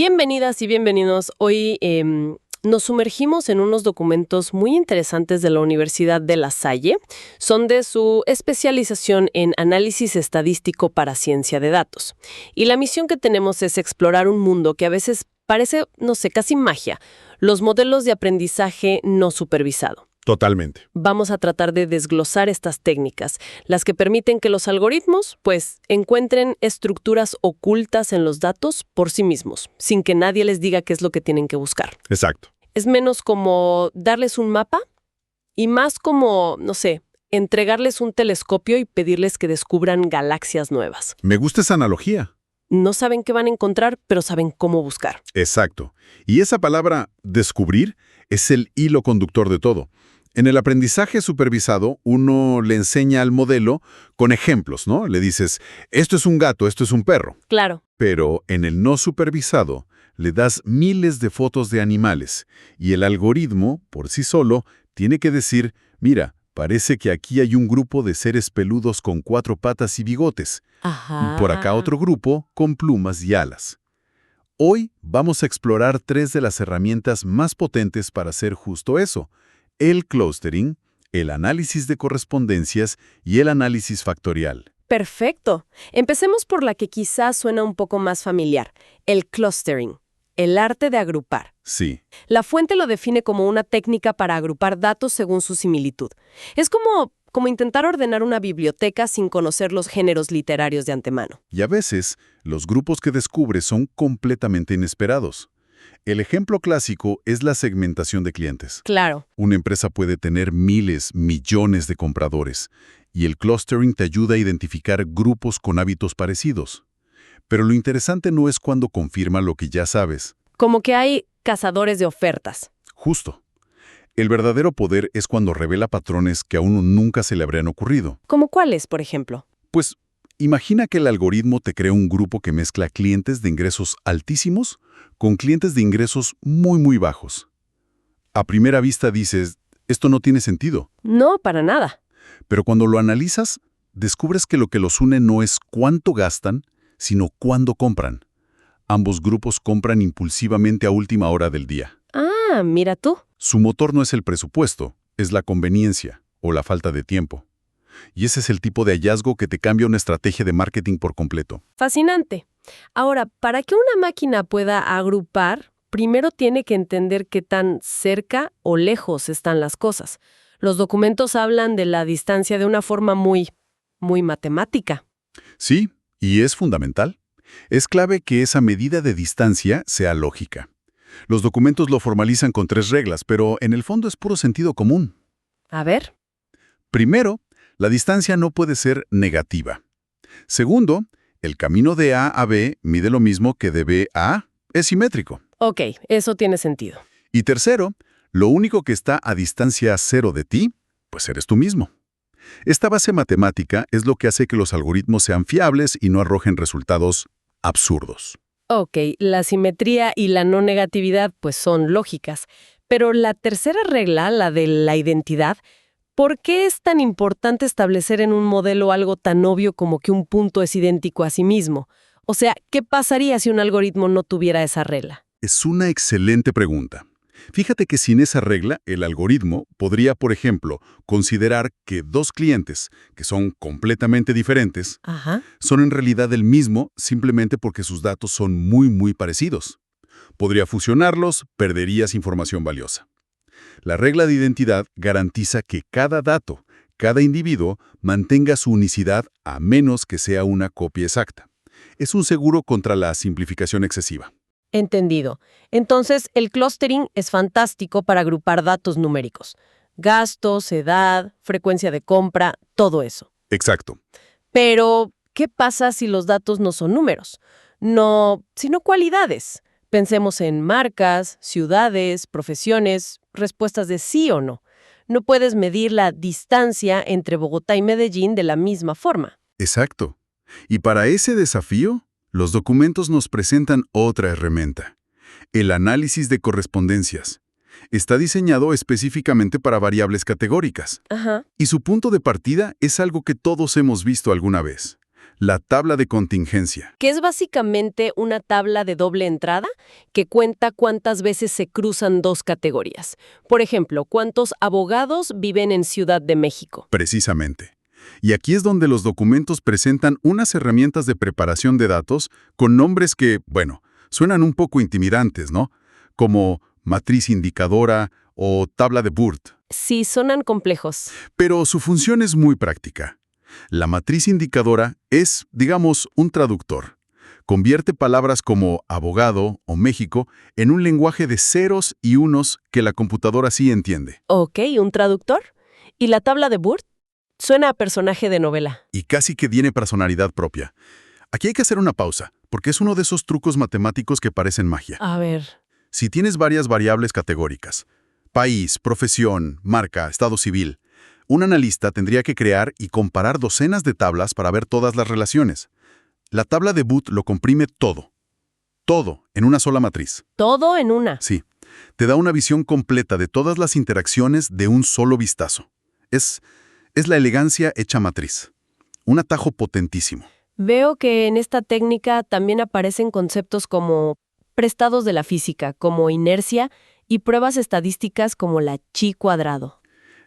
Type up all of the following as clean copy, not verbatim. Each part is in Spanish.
Bienvenidas y bienvenidos. Hoy nos sumergimos en unos documentos muy interesantes de la Universidad de La Salle. Son de su especialización en análisis estadístico para ciencia de datos. Y la misión que tenemos es explorar un mundo que a veces parece, no sé, casi magia. Los modelos de aprendizaje no supervisado. Totalmente. Vamos a tratar de desglosar estas técnicas, las que permiten que los algoritmos, encuentren estructuras ocultas en los datos por sí mismos, sin que nadie les diga qué es lo que tienen que buscar. Exacto. Es menos como darles un mapa y más como, no sé, entregarles un telescopio y pedirles que descubran galaxias nuevas. Me gusta esa analogía. No saben qué van a encontrar, pero saben cómo buscar. Exacto. Y esa palabra, descubrir, es el hilo conductor de todo. En el aprendizaje supervisado, uno le enseña al modelo con ejemplos, ¿no? Le dices, esto es un gato, esto es un perro. Claro. Pero en el no supervisado, le das miles de fotos de animales y el algoritmo, por sí solo, tiene que decir, mira, parece que aquí hay un grupo de seres peludos con 4 patas y bigotes. Ajá. Por acá otro grupo con plumas y alas. Hoy vamos a explorar 3 de las herramientas más potentes para hacer justo eso. El clustering, el análisis de correspondencias y el análisis factorial. Perfecto. Empecemos por la que quizás suena un poco más familiar, el clustering, el arte de agrupar. Sí, La fuente lo define como una técnica para agrupar datos según su similitud. Es como intentar ordenar una biblioteca sin conocer los géneros literarios de antemano. y a veces los grupos que descubres son completamente inesperados. El ejemplo clásico es la segmentación de clientes. Claro. Una empresa puede tener miles, millones de compradores, y el clustering te ayuda a identificar grupos con hábitos parecidos. Pero lo interesante no es cuando confirma lo que ya sabes. Como que hay cazadores de ofertas. Justo. El verdadero poder es cuando revela patrones que a uno nunca se le habrían ocurrido. ¿Como cuáles, por ejemplo? Pues, imagina que el algoritmo te crea un grupo que mezcla clientes de ingresos altísimos con clientes de ingresos muy bajos. A primera vista dices, esto no tiene sentido. No, para nada. Pero cuando lo analizas, descubres que lo que los une no es cuánto gastan, sino cuándo compran. Ambos grupos compran impulsivamente a última hora del día. Ah, mira tú. Su motor no es el presupuesto, es la conveniencia o la falta de tiempo. Y ese es el tipo de hallazgo que te cambia una estrategia de marketing por completo. Fascinante. Ahora, para que una máquina pueda agrupar, primero tiene que entender qué tan cerca o lejos están las cosas. Los documentos hablan de la distancia de una forma muy matemática. Sí, y es fundamental. Es clave que esa medida de distancia sea lógica. Los documentos lo formalizan con 3 reglas, pero en el fondo es puro sentido común. A ver. Primero, la distancia no puede ser negativa. Segundo, el camino de A a B mide lo mismo que de B a A. Es simétrico. Ok, eso tiene sentido. Y tercero, lo único que está a distancia cero de ti, pues eres tú mismo. Esta base matemática es lo que hace que los algoritmos sean fiables y no arrojen resultados absurdos. Ok, la simetría y la no negatividad pues son lógicas. Pero la tercera regla, la de la identidad, ¿por qué es tan importante establecer en un modelo algo tan obvio como que un punto es idéntico a sí mismo? O sea, ¿qué pasaría si un algoritmo no tuviera esa regla? Es una excelente pregunta. Fíjate que sin esa regla, el algoritmo podría, por ejemplo, considerar que 2 clientes, que son completamente diferentes, Ajá. son en realidad el mismo simplemente porque sus datos son muy parecidos. Podría fusionarlos, perderías información valiosa. La regla de identidad garantiza que cada dato, cada individuo, mantenga su unicidad a menos que sea una copia exacta. Es un seguro contra la simplificación excesiva. Entendido. Entonces, el clustering es fantástico para agrupar datos numéricos. Gastos, edad, frecuencia de compra, todo eso. Exacto. Pero, ¿qué pasa si los datos no son números? No, sino cualidades. Pensemos en marcas, ciudades, profesiones, respuestas de sí o no. No puedes medir la distancia entre Bogotá y Medellín de la misma forma. Exacto. Y para ese desafío, los documentos nos presentan otra herramienta: el análisis de correspondencias. Está diseñado específicamente para variables categóricas. Ajá. Y su punto de partida es algo que todos hemos visto alguna vez: La tabla de contingencia. Que es básicamente una tabla de doble entrada que cuenta cuántas veces se cruzan dos categorías. Por ejemplo, cuántos abogados viven en Ciudad de México. Precisamente. Y aquí es donde los documentos presentan unas herramientas de preparación de datos con nombres que, bueno, suenan un poco intimidantes, ¿no? Como matriz indicadora o tabla de Burt. Sí, sonan complejos. Pero su función es muy práctica. La matriz indicadora es, digamos, un traductor. Convierte palabras como abogado o México en un lenguaje de ceros y unos que la computadora sí entiende. Ok, ¿un traductor? ¿Y la tabla de Burt? Suena a personaje de novela. Y casi que tiene personalidad propia. Aquí hay que hacer una pausa, porque es uno de esos trucos matemáticos que parecen magia. A ver. Si tienes varias variables categóricas, país, profesión, marca, estado civil, un analista tendría que crear y comparar docenas de tablas para ver todas las relaciones. La tabla de Booth lo comprime todo. Todo en una sola matriz. Todo en una. Sí, te da una visión completa de todas las interacciones de un solo vistazo. Es la elegancia hecha matriz. Un atajo potentísimo. Veo que en esta técnica también aparecen conceptos como prestados de la física, como inercia, y pruebas estadísticas como la chi cuadrado.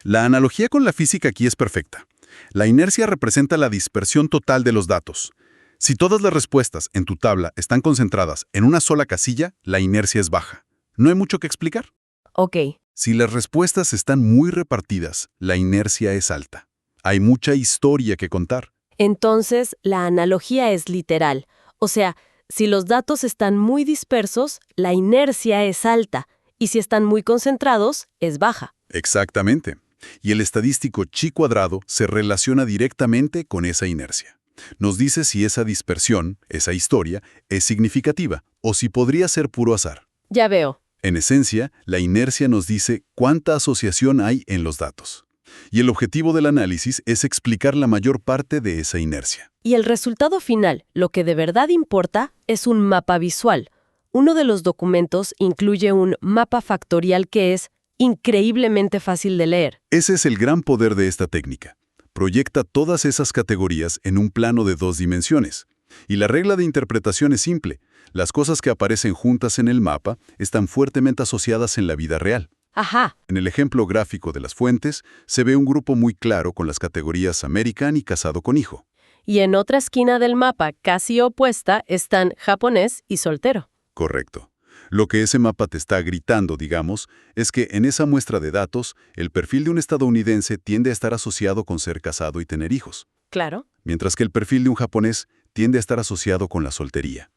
La analogía con la física aquí es perfecta. La inercia representa la dispersión total de los datos. Si todas las respuestas en tu tabla están concentradas en una sola casilla, la inercia es baja. No hay mucho que explicar. Ok. Si las respuestas están muy repartidas, la inercia es alta. Hay mucha historia que contar. Entonces, la analogía es literal. O sea, si los datos están muy dispersos, la inercia es alta, y si están muy concentrados, es baja. Exactamente. Y el estadístico chi cuadrado se relaciona directamente con esa inercia. Nos dice si esa dispersión, esa historia, es significativa o si podría ser puro azar. Ya veo. En esencia, la inercia nos dice cuánta asociación hay en los datos. Y el objetivo del análisis es explicar la mayor parte de esa inercia. Y el resultado final, lo que de verdad importa, es un mapa visual. Uno de los documentos incluye un mapa factorial que es increíblemente fácil de leer. Ese es el gran poder de esta técnica. Proyecta todas esas categorías en un plano de 2 dimensiones. Y la regla de interpretación es simple. Las cosas que aparecen juntas en el mapa están fuertemente asociadas en la vida real. Ajá. En el ejemplo gráfico de las fuentes, se ve un grupo muy claro con las categorías American y casado con hijo. Y en otra esquina del mapa, casi opuesta, están japonés y soltero. Correcto. Lo que ese mapa te está gritando, digamos, es que en esa muestra de datos, el perfil de un estadounidense tiende a estar asociado con ser casado y tener hijos, Claro. mientras que el perfil de un japonés tiende a estar asociado con la soltería.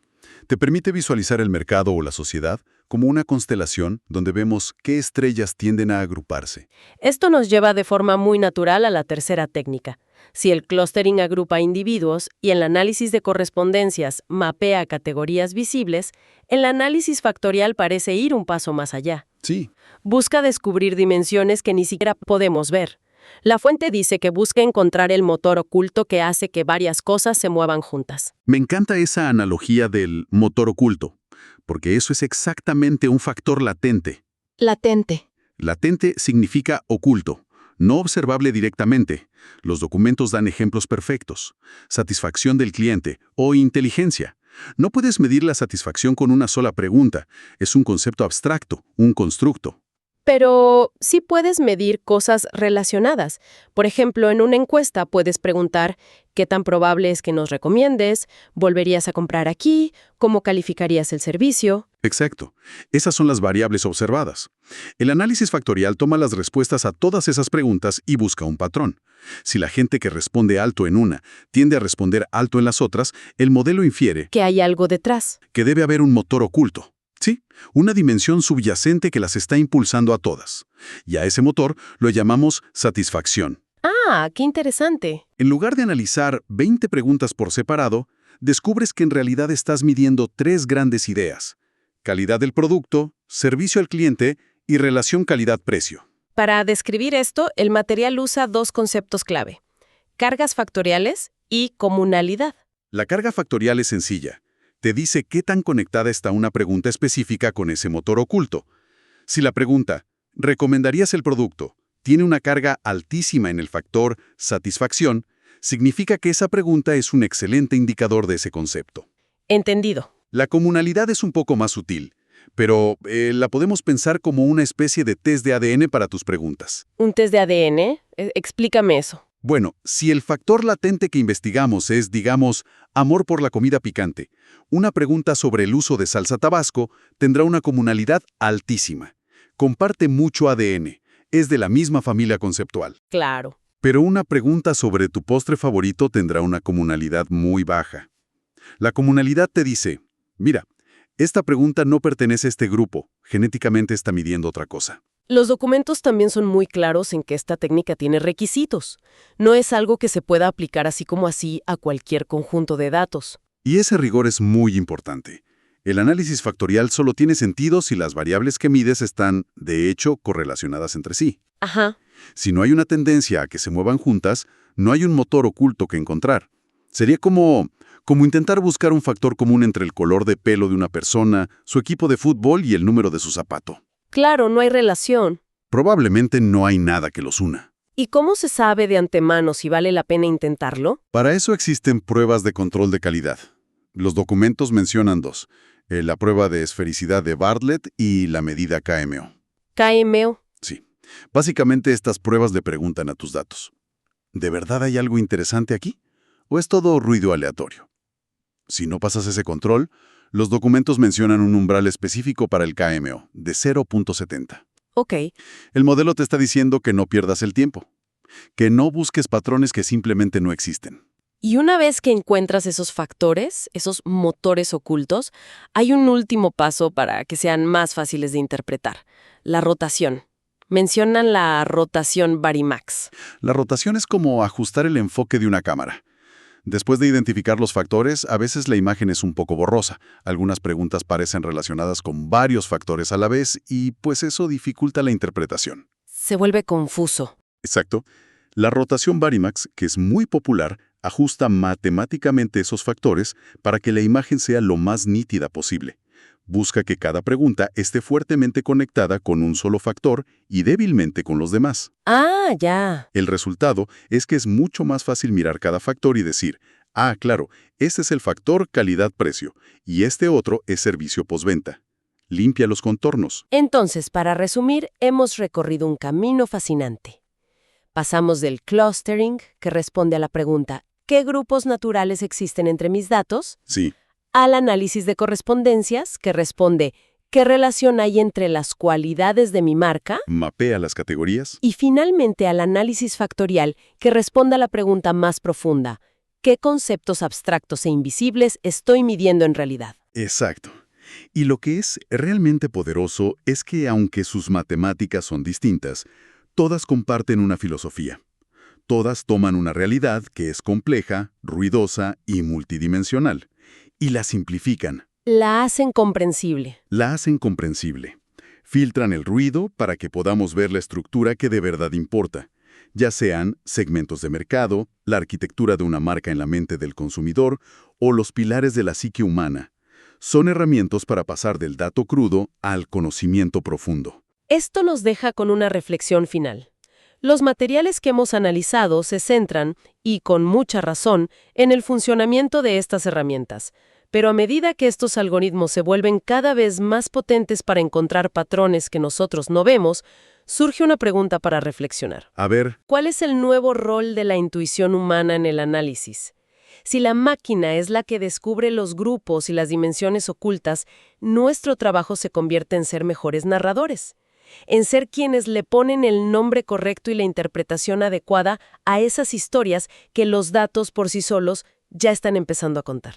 Te permite visualizar el mercado o la sociedad como una constelación donde vemos qué estrellas tienden a agruparse. Esto nos lleva de forma muy natural a la tercera técnica. Si el clustering agrupa individuos y el análisis de correspondencias mapea categorías visibles, el análisis factorial parece ir un paso más allá. Sí, Busca descubrir dimensiones que ni siquiera podemos ver. La fuente dice que busca encontrar el motor oculto que hace que varias cosas se muevan juntas. me encanta esa analogía del motor oculto, porque eso es exactamente un factor latente. Latente. Latente significa oculto, no observable directamente. Los documentos dan ejemplos perfectos. Satisfacción del cliente o inteligencia. No puedes medir la satisfacción con una sola pregunta. Es un concepto abstracto, un constructo. Pero sí puedes medir cosas relacionadas. Por ejemplo, en una encuesta puedes preguntar qué tan probable es que nos recomiendes, volverías a comprar aquí, cómo calificarías el servicio. Exacto. Esas son las variables observadas. El análisis factorial toma las respuestas a todas esas preguntas y busca un patrón. Si la gente que responde alto en una tiende a responder alto en las otras, el modelo infiere Que hay algo detrás. que debe haber un motor oculto. Sí, una dimensión subyacente que las está impulsando a todas. Y a ese motor lo llamamos satisfacción. Ah, qué interesante. En lugar de analizar 20 preguntas por separado, descubres que en realidad estás midiendo 3 grandes ideas: calidad del producto, servicio al cliente y relación calidad-precio. Para describir esto, el material usa 2 conceptos clave: cargas factoriales y comunalidad. La carga factorial es sencilla. Te dice qué tan conectada está una pregunta específica con ese motor oculto. Si la pregunta, ¿recomendarías el producto?, tiene una carga altísima en el factor satisfacción, Significa que esa pregunta es un excelente indicador de ese concepto. Entendido. La comunalidad es un poco más sutil, pero la podemos pensar como una especie de test de ADN para tus preguntas. ¿Un test de ADN? Explícame eso. Bueno, si el factor latente que investigamos es, digamos, amor por la comida picante, una pregunta sobre el uso de salsa Tabasco tendrá una comunalidad altísima. Comparte mucho ADN, es de la misma familia conceptual. Claro. Pero una pregunta sobre tu postre favorito tendrá una comunalidad muy baja. La comunalidad te dice, mira, esta pregunta no pertenece a este grupo, genéticamente está midiendo otra cosa. Los documentos también son muy claros en que esta técnica tiene requisitos. No es algo que se pueda aplicar así como así a cualquier conjunto de datos. Y ese rigor es muy importante. El análisis factorial solo tiene sentido si las variables que mides están, de hecho, correlacionadas entre sí. Ajá. Si no hay una tendencia a que se muevan juntas, no hay un motor oculto que encontrar. Sería como intentar buscar un factor común entre el color de pelo de una persona, su equipo de fútbol y el número de su zapato. Claro, no hay relación. Probablemente no hay nada que los una. ¿Y cómo se sabe de antemano si vale la pena intentarlo? Para eso existen pruebas de control de calidad. Los documentos mencionan dos, la prueba de esfericidad de Bartlett y la medida KMO. KMO. Sí. Básicamente estas pruebas le preguntan a tus datos, ¿de verdad hay algo interesante aquí? ¿O es todo ruido aleatorio? Si no pasas ese control, los documentos mencionan un umbral específico para el KMO, de 0.70. Ok. El modelo te está diciendo que no pierdas el tiempo, que no busques patrones que simplemente no existen. Y una vez que encuentras esos factores, esos motores ocultos, hay un último paso para que sean más fáciles de interpretar: la rotación. Mencionan la rotación Varimax. La rotación es como ajustar el enfoque de una cámara. Después de identificar los factores, a veces la imagen es un poco borrosa. Algunas preguntas parecen relacionadas con varios factores a la vez y pues eso dificulta la interpretación. Se vuelve confuso. Exacto. La rotación Varimax, que es muy popular, ajusta matemáticamente esos factores para que la imagen sea lo más nítida posible. Busca que cada pregunta esté fuertemente conectada con un solo factor y débilmente con los demás. Ah, ya. El resultado es que es mucho más fácil mirar cada factor y decir, ah, claro, este es el factor calidad-precio y este otro es servicio postventa. Limpia los contornos. Entonces, para resumir, hemos recorrido un camino fascinante. Pasamos del clustering, que responde a la pregunta ¿qué grupos naturales existen entre mis datos?, Sí. al análisis de correspondencias, que responde ¿qué relación hay entre las cualidades de mi marca?, Mapea las categorías. y finalmente al análisis factorial, que responde a la pregunta más profunda ¿qué conceptos abstractos e invisibles estoy midiendo en realidad? Exacto. Y lo que es realmente poderoso es que aunque sus matemáticas son distintas, todas comparten una filosofía. Todas toman una realidad que es compleja, ruidosa y multidimensional, y la simplifican. La hacen comprensible. La hacen comprensible. Filtran el ruido para que podamos ver la estructura que de verdad importa, ya sean segmentos de mercado, la arquitectura de una marca en la mente del consumidor o los pilares de la psique humana. Son herramientas para pasar del dato crudo al conocimiento profundo. Esto nos deja con una reflexión final. Los materiales que hemos analizado se centran, y con mucha razón, en el funcionamiento de estas herramientas. Pero a medida que estos algoritmos se vuelven cada vez más potentes para encontrar patrones que nosotros no vemos, surge una pregunta para reflexionar. A ver, ¿Cuál es el nuevo rol de la intuición humana en el análisis? Si la máquina es la que descubre los grupos y las dimensiones ocultas, nuestro trabajo se convierte en ser mejores narradores, en ser quienes le ponen el nombre correcto y la interpretación adecuada a esas historias que los datos por sí solos ya están empezando a contar.